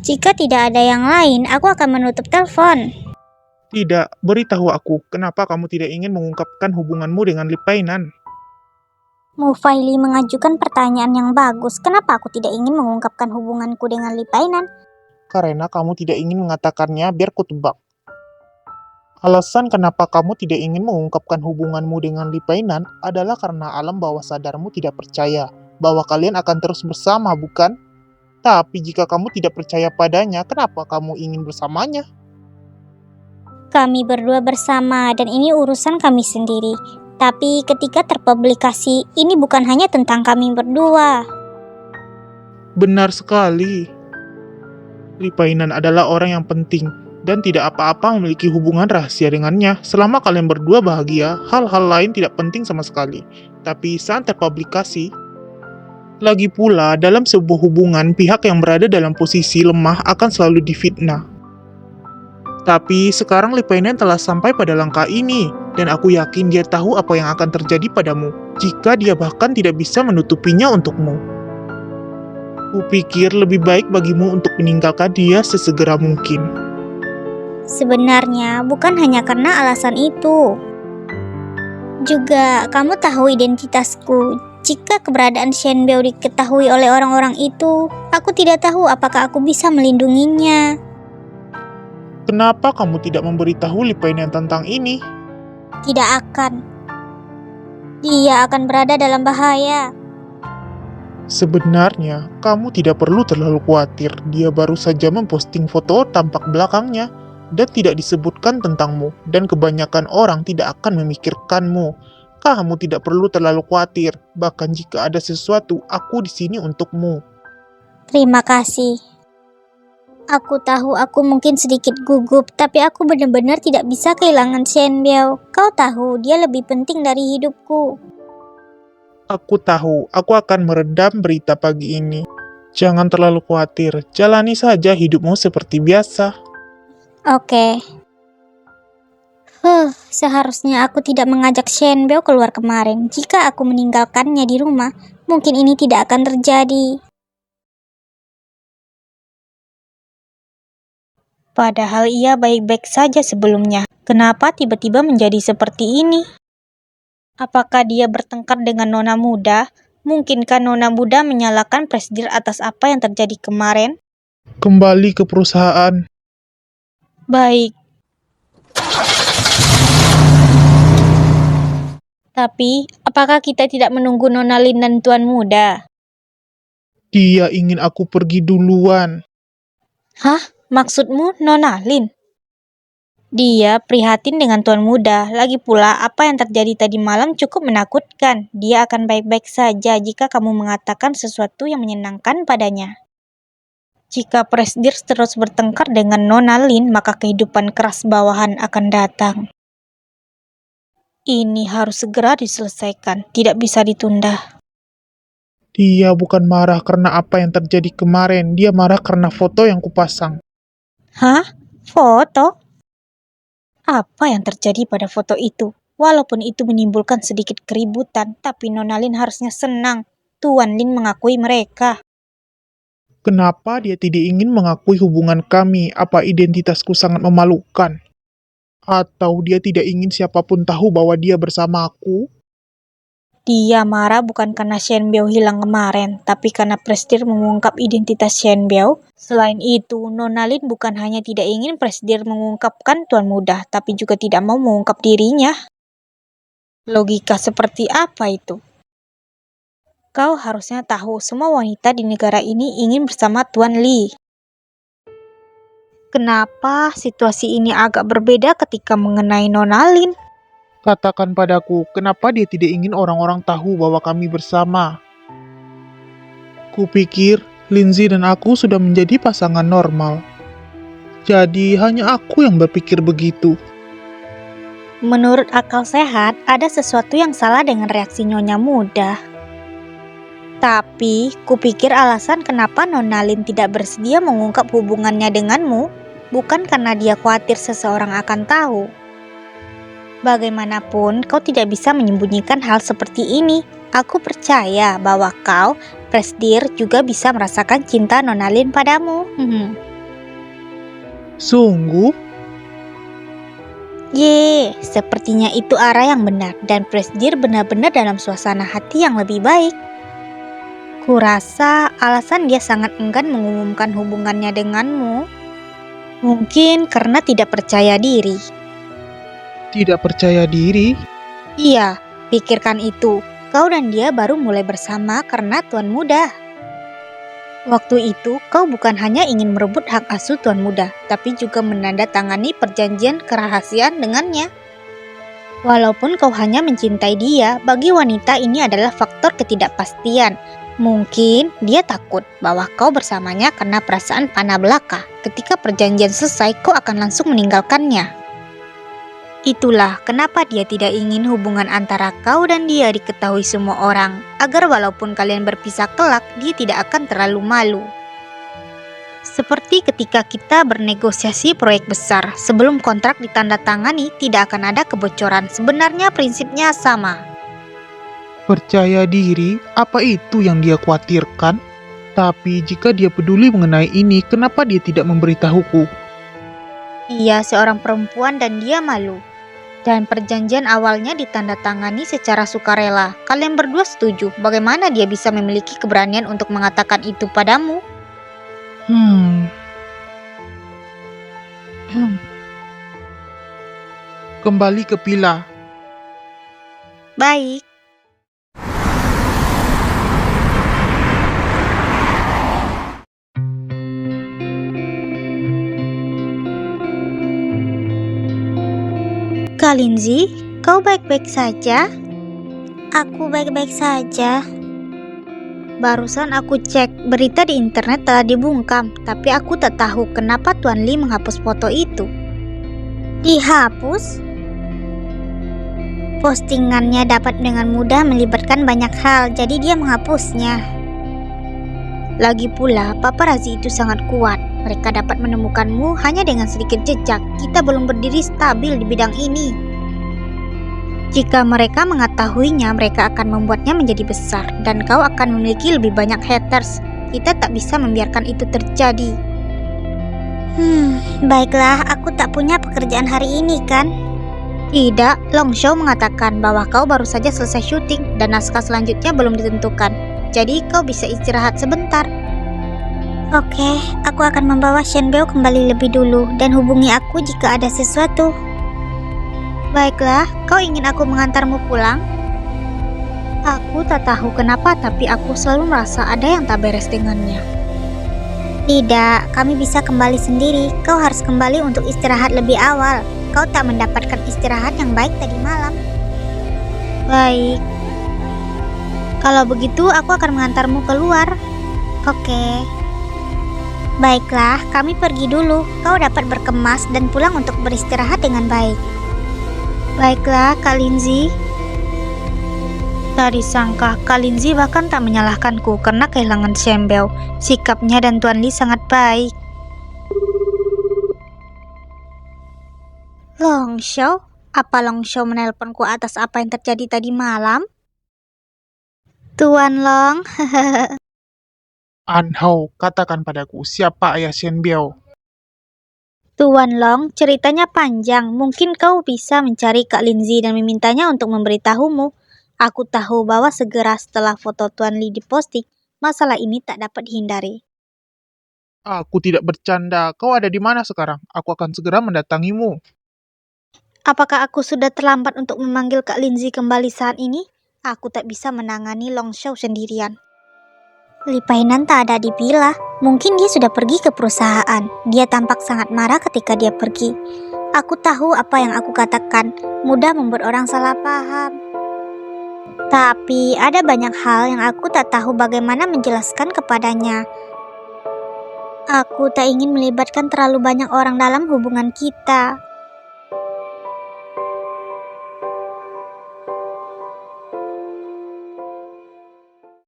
Jika tidak ada yang lain, aku akan menutup telepon. Tidak, beritahu aku, kenapa kamu tidak ingin mengungkapkan hubunganmu dengan Lipainan? Mufaili mengajukan pertanyaan yang bagus. Kenapa aku tidak ingin mengungkapkan hubunganku dengan Lipainan? Karena kamu tidak ingin mengatakannya biar kutebak. Alasan kenapa kamu tidak ingin mengungkapkan hubunganmu dengan Lipainan adalah karena alam bawah sadarmu tidak percaya bahwa kalian akan terus bersama, bukan? Tapi jika kamu tidak percaya padanya, kenapa kamu ingin bersamanya? Kami berdua bersama dan ini urusan kami sendiri. Tapi ketika terpublikasi, ini bukan hanya tentang kami berdua. Benar sekali. Lipainan adalah orang yang penting dan tidak apa-apa memiliki hubungan rahasia dengannya. Selama kalian berdua bahagia, hal-hal lain tidak penting sama sekali. Tapi saat terpublikasi, lagi pula dalam sebuah hubungan, pihak yang berada dalam posisi lemah akan selalu difitnah. Tapi sekarang Lipainan telah sampai pada langkah ini, dan aku yakin dia tahu apa yang akan terjadi padamu, jika dia bahkan tidak bisa menutupinya untukmu. Kupikir lebih baik bagimu untuk meninggalkan dia sesegera mungkin. Sebenarnya bukan hanya karena alasan itu. Juga kamu tahu identitasku. Jika keberadaan Shenbeo diketahui oleh orang-orang itu, aku tidak tahu apakah aku bisa melindunginya. Kenapa kamu tidak memberitahu Lipainan tentang ini? Tidak akan. Dia akan berada dalam bahaya. Sebenarnya, kamu tidak perlu terlalu khawatir. Dia baru saja memposting foto tampak belakangnya dan tidak disebutkan tentangmu, dan kebanyakan orang tidak akan memikirkanmu. Kamu tidak perlu terlalu khawatir. Bahkan jika ada sesuatu, aku di sini untukmu. Terima kasih. Aku tahu aku mungkin sedikit gugup, tapi aku benar-benar tidak bisa kehilangan Shenbeo. Kau tahu, dia lebih penting dari hidupku. Aku tahu, aku akan meredam berita pagi ini. Jangan terlalu khawatir, jalani saja hidupmu seperti biasa. Oke. Seharusnya aku tidak mengajak Shenbeo keluar kemarin. Jika aku meninggalkannya di rumah, mungkin ini tidak akan terjadi. Padahal ia baik-baik saja sebelumnya. Kenapa tiba-tiba menjadi seperti ini? Apakah dia bertengkar dengan nona muda? Mungkinkah nona muda menyalahkan Presdir atas apa yang terjadi kemarin? Kembali ke perusahaan. Baik. Tapi, apakah kita tidak menunggu Nona Lin dan Tuan Muda? Dia ingin aku pergi duluan. Hah? Maksudmu Nona Lin? Dia prihatin dengan Tuan Muda. Lagi pula, apa yang terjadi tadi malam cukup menakutkan. Dia akan baik-baik saja jika kamu mengatakan sesuatu yang menyenangkan padanya. Jika Presdir terus bertengkar dengan Nona Lin, maka kehidupan keras bawahan akan datang. Ini harus segera diselesaikan, tidak bisa ditunda. Dia bukan marah karena apa yang terjadi kemarin. Dia marah karena foto yang kupasang. Hah? Foto? Apa yang terjadi pada foto itu? Walaupun itu menimbulkan sedikit keributan, tapi Nona Lin harusnya senang. Tuan Lin mengakui mereka. Kenapa dia tidak ingin mengakui hubungan kami? Apa identitasku sangat memalukan? Atau dia tidak ingin siapapun tahu bahwa dia bersama aku? Dia marah bukan karena Shenbeo hilang kemarin, tapi karena Presdir mengungkap identitas Shenbeo. Selain itu, Nona Lin bukan hanya tidak ingin Presdir mengungkapkan Tuan Muda, tapi juga tidak mau mengungkap dirinya. Logika seperti apa itu? Kau harusnya tahu semua wanita di negara ini ingin bersama Tuan Li. Kenapa situasi ini agak berbeda ketika mengenai Nona Lin? Katakan padaku, kenapa dia tidak ingin orang-orang tahu bahwa kami bersama? Kupikir Lindsay dan aku sudah menjadi pasangan normal. Jadi hanya aku yang berpikir begitu. Menurut akal sehat, ada sesuatu yang salah dengan reaksi Nyonya Muda. Tapi, kupikir alasan kenapa Nona Lin tidak bersedia mengungkap hubungannya denganmu, bukan karena dia khawatir seseorang akan tahu. Bagaimanapun, kau tidak bisa menyembunyikan hal seperti ini. Aku percaya bahwa kau, Presdir, juga bisa merasakan cinta Nona Lin padamu. Sungguh? Sepertinya itu arah yang benar dan Presdir benar-benar dalam suasana hati yang lebih baik. Kurasa alasan dia sangat enggan mengumumkan hubungannya denganmu mungkin karena tidak percaya diri. Tidak percaya diri? Iya, pikirkan itu. Kau dan dia baru mulai bersama karena Tuan Muda. Waktu itu, kau bukan hanya ingin merebut hak asuh Tuan Muda, tapi juga menandatangani perjanjian kerahasiaan dengannya. Walaupun kau hanya mencintai dia, bagi wanita ini adalah faktor ketidakpastian. Mungkin dia takut bahwa kau bersamanya karena perasaan panah belaka. Ketika perjanjian selesai, kau akan langsung meninggalkannya. Itulah kenapa dia tidak ingin hubungan antara kau dan dia diketahui semua orang, agar walaupun kalian berpisah kelak, dia tidak akan terlalu malu. Seperti ketika kita bernegosiasi proyek besar, sebelum kontrak ditandatangani, tidak akan ada kebocoran. Sebenarnya prinsipnya sama. Percaya diri? Apa itu yang dia khawatirkan? Tapi jika dia peduli mengenai ini, kenapa dia tidak memberitahuku? Ia seorang perempuan dan dia malu. Dan perjanjian awalnya ditandatangani secara sukarela. Kalian berdua setuju. Bagaimana dia bisa memiliki keberanian untuk mengatakan itu padamu? Kembali ke Pila. Baik. Kak Lindsay, kau baik-baik saja? Aku baik-baik saja. Barusan aku cek, berita di internet telah dibungkam, tapi aku tak tahu kenapa Tuan Lee menghapus foto itu. Dihapus? Postingannya dapat dengan mudah melibatkan banyak hal, jadi dia menghapusnya. Lagi pula, paparazzi itu sangat kuat. Mereka dapat menemukanmu hanya dengan sedikit jejak. Kita belum berdiri stabil di bidang ini. Jika mereka mengetahuinya, mereka akan membuatnya menjadi besar, dan kau akan memiliki lebih banyak haters. Kita tak bisa membiarkan itu terjadi. Baiklah, aku tak punya pekerjaan hari ini kan? Tidak, Long Show mengatakan bahwa kau baru saja selesai syuting, dan naskah selanjutnya belum ditentukan. Jadi kau bisa istirahat sebentar. Oke, aku akan membawa Shenbeo kembali lebih dulu dan hubungi aku jika ada sesuatu. Baiklah, kau ingin aku mengantarmu pulang? Aku tak tahu kenapa, tapi aku selalu merasa ada yang tak beres dengannya. Tidak, kami bisa kembali sendiri. Kau harus kembali untuk istirahat lebih awal. Kau tak mendapatkan istirahat yang baik tadi malam. Baik. Kalau begitu, aku akan mengantarmu keluar. Oke. Baiklah, kami pergi dulu. Kau dapat berkemas dan pulang untuk beristirahat dengan baik. Baiklah, Kak Lindsay. Tak disangka, Kak Lindsay bahkan tak menyalahkanku karena kehilangan Shenbeo. Sikapnya dan Tuan Lee sangat baik. Long Show? Apa Long Show menelponku atas apa yang terjadi tadi malam? Tuan Long, Anhao, katakan padaku, siapa ayah Shenbeo? Tuan Long, ceritanya panjang. Mungkin kau bisa mencari Kak Lindsay dan memintanya untuk memberitahumu. Aku tahu bahwa segera setelah foto Tuan Lee diposting, masalah ini tak dapat dihindari. Aku tidak bercanda. Kau ada di mana sekarang? Aku akan segera mendatangimu. Apakah aku sudah terlambat untuk memanggil Kak Lindsay kembali saat ini? Aku tak bisa menangani Long Show sendirian. Li Painan tak ada di Pila. Mungkin dia sudah pergi ke perusahaan. Dia tampak sangat marah ketika dia pergi. Aku tahu apa yang aku katakan. Mudah membuat orang salah paham. Tapi ada banyak hal yang aku tak tahu bagaimana menjelaskan kepadanya. Aku tak ingin melibatkan terlalu banyak orang dalam hubungan kita.